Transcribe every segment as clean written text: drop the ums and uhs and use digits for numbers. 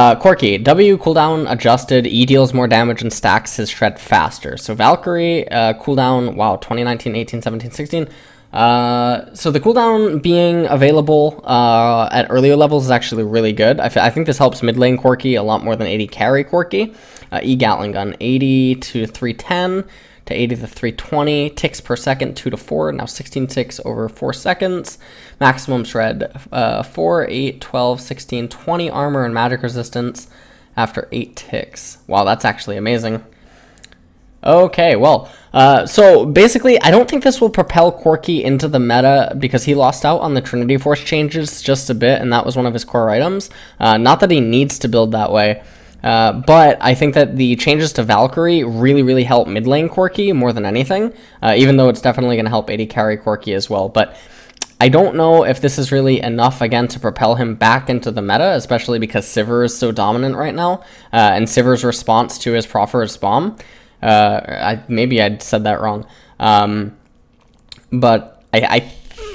Corki, W cooldown adjusted, E deals more damage and stacks his shred faster. So Valkyrie, cooldown, wow, 2019, 18, 17, 16. So the cooldown being available at earlier levels is actually really good. I think this helps mid lane Corki a lot more than 80 carry Corki. E Gatling gun, 80 to 310 to 80 to 320, ticks per second, 2 to 4, now 16 ticks over 4 seconds. Maximum shred, 4, 8, 12, 16, 20 armor and magic resistance after 8 ticks. Wow, that's actually amazing. Okay, well, so basically, I don't think this will propel Corki into the meta because he lost out on the Trinity Force changes just a bit, and that was one of his core items. Not that he needs to build that way, but I think that the changes to Valkyrie really help mid lane Corki more than anything, even though it's definitely going to help AD carry Corki as well. But I don't know if this is really enough, again, to propel him back into the meta, especially because Sivir is so dominant right now, and Sivir's response to his Proffer's Bomb. Maybe I said that wrong. But I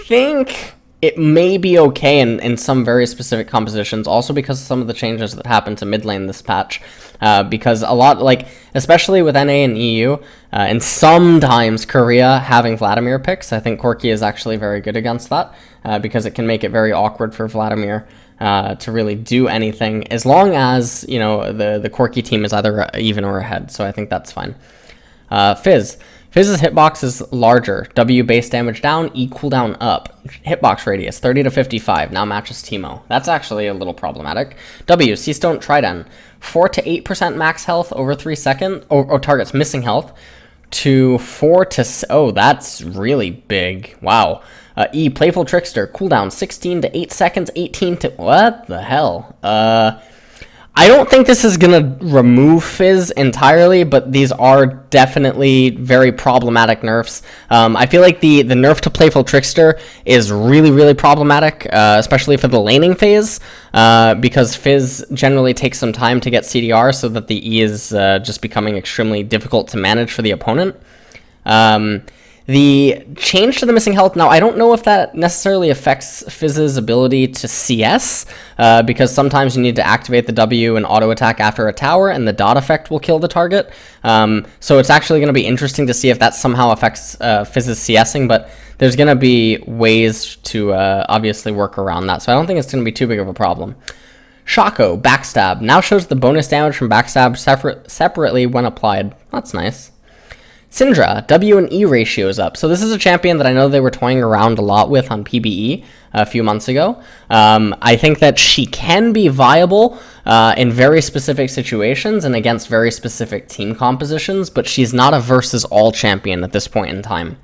think it may be okay in some very specific compositions, also because of some of the changes that happened to mid lane this patch. Because a lot, like, especially with NA and EU, and sometimes Korea having Vladimir picks, I think Corki is actually very good against that, because it can make it very awkward for Vladimir to really do anything, as long as, you know, the Corki team is either even or ahead, so I think that's fine. Fizz. Fizz's hitbox is larger. W base damage down, E cooldown up. Hitbox radius 30 to 55, now matches Teemo. That's actually a little problematic. W, Seastone Trident. 4 to 8% max health over 3 seconds, or targets missing health, to 4 to... Oh, that's really big. Wow. E, Playful Trickster, cooldown 16 to 8 seconds, 18 to... What the hell? I don't think this is going to remove Fizz entirely, but these are definitely very problematic nerfs. I feel like the nerf to Playful Trickster is really problematic, especially for the laning phase, because Fizz generally takes some time to get CDR, so that the E is just becoming extremely difficult to manage for the opponent. The change to the missing health, now I don't know if that necessarily affects Fizz's ability to CS, because sometimes you need to activate the W and auto attack after a tower, and the dot effect will kill the target. So it's actually going to be interesting to see if that somehow affects Fizz's CSing, but there's going to be ways to obviously work around that, so I don't think it's going to be too big of a problem. Shaco, Backstab, now shows the bonus damage from Backstab separately when applied. That's nice. Syndra, W and E ratio is up. So this is a champion that I know they were toying around a lot with on PBE a few months ago. I think that she can be viable in very specific situations and against very specific team compositions, but she's not a versus all champion at this point in time.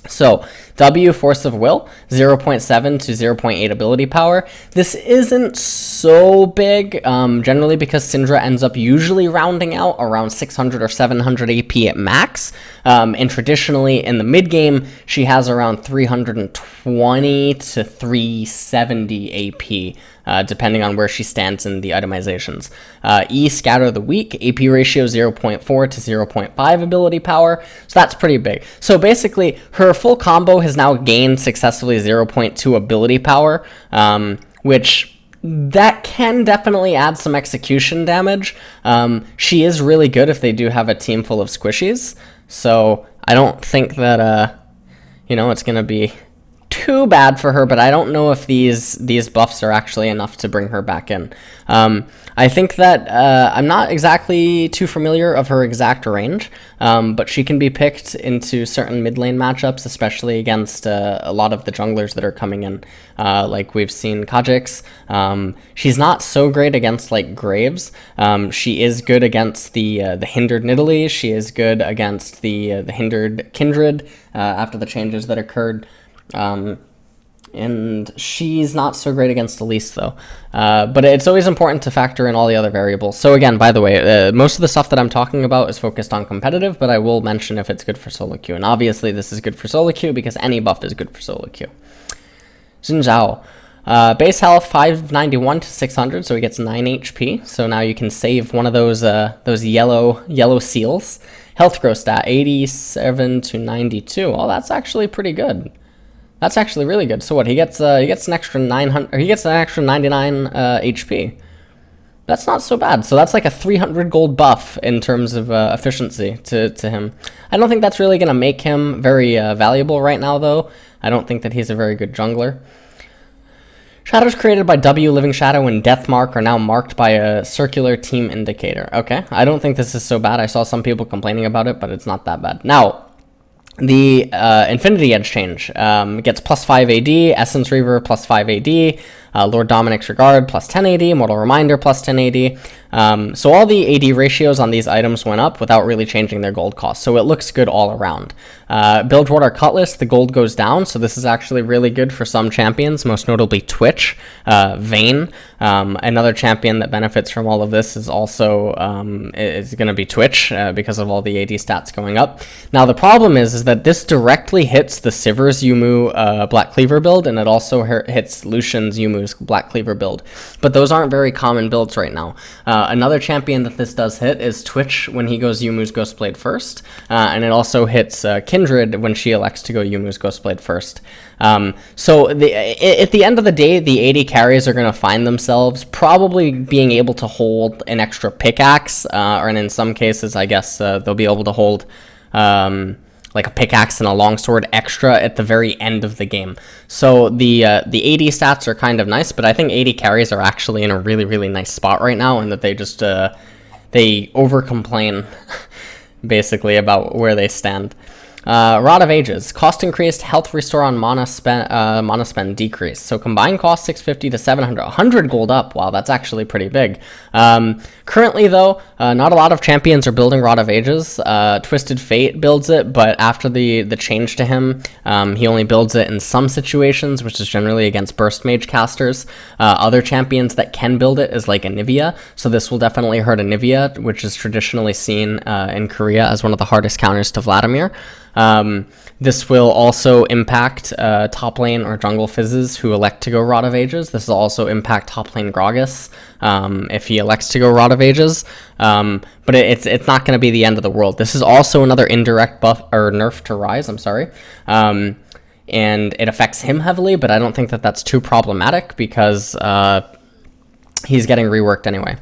So, W, Force of Will, 0.7 to 0.8 ability power. This isn't so big, generally because Syndra ends up usually rounding out around 600 or 700 AP at max, and traditionally in the mid-game, she has around 320 to 370 AP, depending on where she stands in the itemizations. E, Scatter the Weak, AP ratio 0.4 to 0.5 ability power, so that's pretty big. So basically, her full combo has now gained successfully 0.2 ability power, which that can definitely add some execution damage. She is really good if they do have a team full of squishies, so I don't think that, you know, it's going to be too bad for her, but I don't know if these buffs are actually enough to bring her back in. I think that I'm not exactly too familiar of her exact range, but she can be picked into certain mid lane matchups, especially against a lot of the junglers that are coming in, like we've seen Kha'Zix. She's not so great against like Graves. She is good against the hindered Nidalee. She is good against the hindered Kindred after the changes that occurred. And she's not so great against Elise, though. But it's always important to factor in all the other variables. So again, by the way, most of the stuff that I'm talking about is focused on competitive, but I will mention if it's good for solo queue. And obviously this is good for solo queue because any buff is good for solo queue. Xin Zhao. Base health 591 to 600, so he gets 9 HP. So now you can save one of those yellow seals. Health growth stat 87 to 92. Oh, that's actually pretty good. That's actually really good. So what, he gets an extra 900, or he gets an extra 99 HP. That's not so bad. So that's like a 300 gold buff in terms of efficiency to him. I don't think that's really going to make him very valuable right now, though. I don't think that he's a very good jungler. Shadows created by W, Living Shadow, and Deathmark are now marked by a circular team indicator. Okay, I don't think this is so bad. I saw some people complaining about it, but it's not that bad. Now, the Infinity Edge change gets plus 5 AD, Essence Reaver plus 5 AD, Lord Dominic's Regard plus 10 AD, Mortal Reminder plus 10 AD. So all the AD ratios on these items went up without really changing their gold cost. So it looks good all around. Bilgewater Cutlass, the gold goes down. So this is actually really good for some champions, most notably Twitch, Vayne. Another champion that benefits from all of this is also is going to be Twitch because of all the AD stats going up. Now the problem is that this directly hits the Sivers Yoomuu Black Cleaver build, and it also hits Lucian's Yoomoo's Black Cleaver build. But those aren't very common builds right now. Another champion that this does hit is Twitch when he goes Yoomoo's Ghostblade first, and it also hits Kindred when she elects to go Yoomoo's Ghostblade first. So at the end of the day, the AD carries are going to find themselves probably being able to hold an extra pickaxe, and in some cases, I guess they'll be able to hold like a pickaxe and a longsword extra at the very end of the game. So the AD stats are kind of nice, but I think AD carries are actually in a really, really nice spot right now, and that they just they over-complain basically about where they stand. Rod of Ages. Cost increased, health restore on mana spend decreased. So combined cost 650 to 700. 100 gold up. Wow, that's actually pretty big. Currently, though, not a lot of champions are building Rod of Ages. Twisted Fate builds it, but after the change to him, he only builds it in some situations, which is generally against Burst Mage casters. Other champions that can build it is like Anivia, so this will definitely hurt Anivia, which is traditionally seen in Korea as one of the hardest counters to Vladimir. This will also impact top lane or jungle Fizzes who elect to go Rod of Ages. This will also impact top lane Gragas if he elects to go Rod of Ages. But it's not going to be the end of the world. This is also another indirect buff or nerf to Rise. I'm sorry. And it affects him heavily, but I don't think that that's too problematic because he's getting reworked anyway.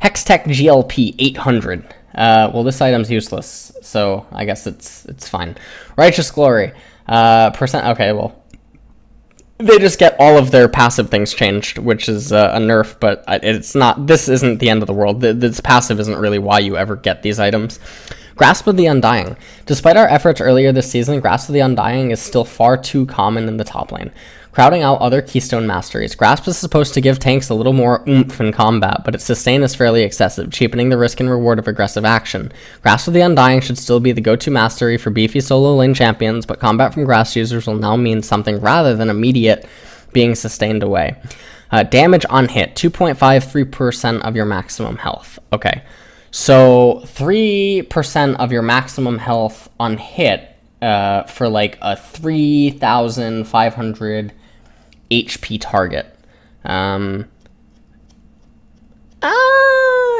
Hextech GLP 800. Well, this item's useless, so I guess it's fine. Righteous Glory. Okay, well, they just get all of their passive things changed, which is a nerf, but it's not. This isn't the end of the world. This passive isn't really why you ever get these items. Grasp of the Undying. Despite our efforts earlier this season, Grasp of the Undying is still far too common in the top lane, crowding out other Keystone masteries. Grasp is supposed to give tanks a little more oomph in combat, but its sustain is fairly excessive, cheapening the risk and reward of aggressive action. Grasp of the Undying should still be the go-to mastery for beefy solo lane champions, but combat from Grasp users will now mean something rather than immediate being sustained away. Damage on hit, 2.53% of your maximum health. Okay, so 3% of your maximum health on hit for like a 3,500 HP target.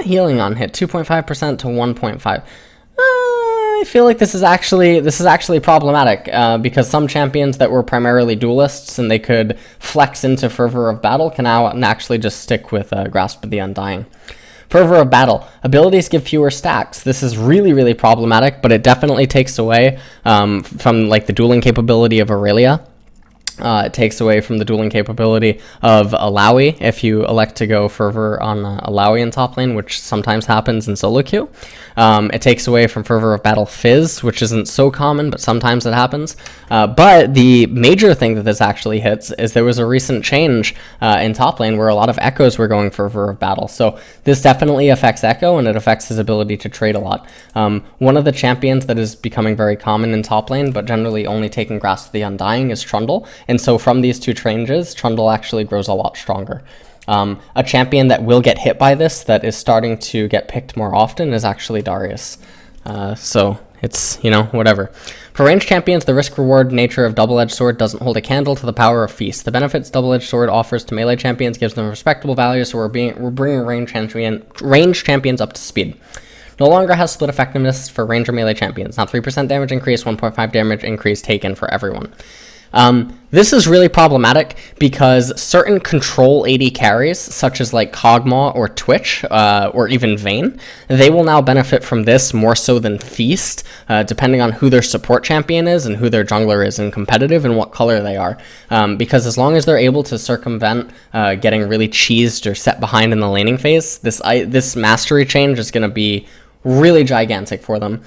Healing on hit, 2.5% to 1.5. I feel like this is actually problematic because some champions that were primarily duelists and they could flex into Fervor of Battle can now actually just stick with Grasp of the Undying. Fervor of Battle. Abilities give fewer stacks. This is really, really problematic, but it definitely takes away from like the dueling capability of Aurelia. It takes away from the dueling capability of Alawi if you elect to go Fervor on Alawi in top lane, which sometimes happens in solo queue. It takes away from Fervor of Battle Fizz, which isn't so common, but sometimes it happens. But the major thing that this actually hits is there was a recent change in top lane where a lot of Echoes were going Fervor of Battle. So this definitely affects Echo, and it affects his ability to trade a lot. One of the champions that is becoming very common in top lane, but generally only taking Grasp of the Undying, is Trundle. And so from these two changes, Trundle actually grows a lot stronger. A champion that will get hit by this, that is starting to get picked more often, is actually Darius. So it's, whatever. For ranged champions, the risk-reward nature of Double-Edged Sword doesn't hold a candle to the power of Feast. The benefits Double-Edged Sword offers to melee champions gives them a respectable value, so we're bringing ranged champions up to speed. No longer has split effectiveness for range or melee champions. Now 3% damage increase, 1.5 damage increase taken for everyone. This is really problematic because certain control AD carries, such as like Kog'Maw or Twitch, or even Vayne, they will now benefit from this more so than Feast, depending on who their support champion is and who their jungler is in competitive and what color they are. Because as long as they're able to circumvent getting really cheesed or set behind in the laning phase, this mastery change is going to be really gigantic for them.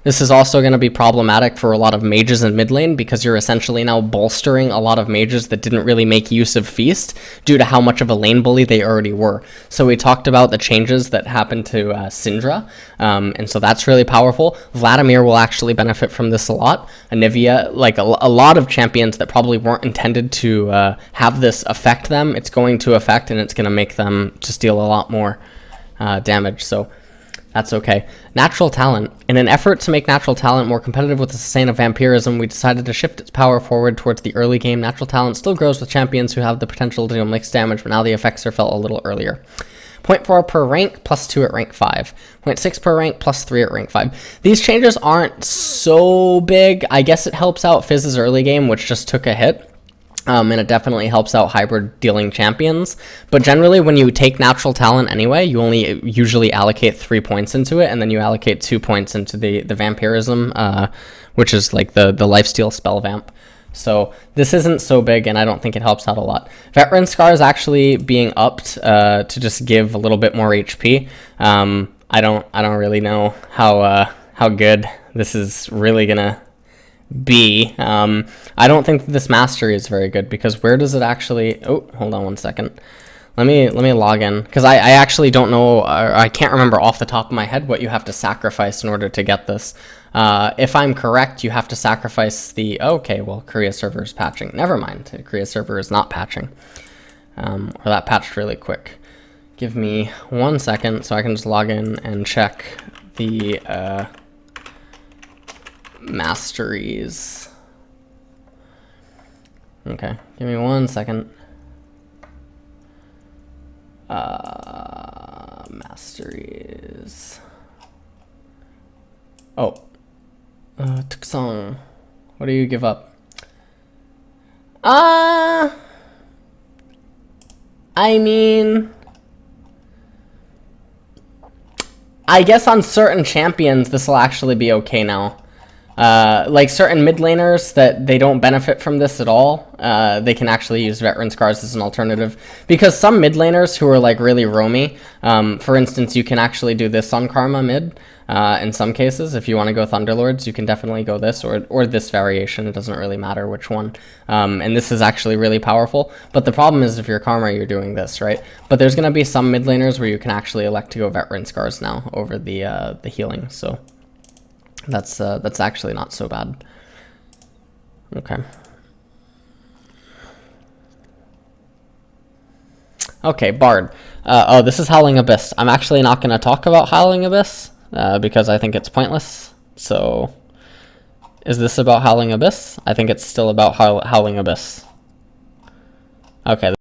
This is also going to be problematic for a lot of mages in mid lane because you're essentially now bolstering a lot of mages that didn't really make use of Feast due to how much of a lane bully they already were. So we talked about the changes that happened to Syndra, and so that's really powerful. Vladimir will actually benefit from this a lot. Anivia, like a lot of champions that probably weren't intended to have this affect them, it's going to affect, and it's going to make them just deal a lot more damage. So that's okay. Natural talent. In an effort to make natural talent more competitive with the sustain of vampirism, we decided to shift its power forward towards the early game. Natural talent still grows with champions who have the potential to deal mixed damage, but now the effects are felt a little earlier. 0.4 per rank, plus 2 at rank 5. 0.6 per rank, plus 3 at rank 5. These changes aren't so big. I guess it helps out Fizz's early game, which just took a hit. And it definitely helps out hybrid dealing champions. But generally, when you take natural talent anyway, you only usually allocate 3 points into it, and then you allocate 2 points into the vampirism, which is like the lifesteal spell vamp. So this isn't so big, and I don't think it helps out a lot. Veteran Scars actually being upped to just give a little bit more HP. I don't really know how good this is really gonna be. I don't think that this mastery is very good because where does it actually... Oh, hold on one second. Let me log in because I actually don't know, or I can't remember off the top of my head what you have to sacrifice in order to get this. If I'm correct, you have to sacrifice the... Okay, well, Korea server is patching. Never mind. Korea server is not patching. Or that patched really quick. Give me 1 second so I can just log in and check the... masteries. Okay, give me 1 second. Masteries. Oh, Tuksong. What do you give up? I mean, I guess on certain champions this will actually be okay now. Like certain mid laners that they don't benefit from this at all, they can actually use Veteran Scars as an alternative. Because some mid laners who are like really roamy, for instance, you can actually do this on Karma mid. In some cases, if you want to go Thunderlords, you can definitely go this or this variation. It doesn't really matter which one. And this is actually really powerful. But the problem is if you're Karma, you're doing this, right? But there's going to be some mid laners where you can actually elect to go Veteran Scars now over the healing. So that's actually not so bad. Okay. Okay, Bard. Oh, this is Howling Abyss. I'm actually not going to talk about Howling Abyss because I think it's pointless. So, is this about Howling Abyss? I think it's still about Howling Abyss. Okay.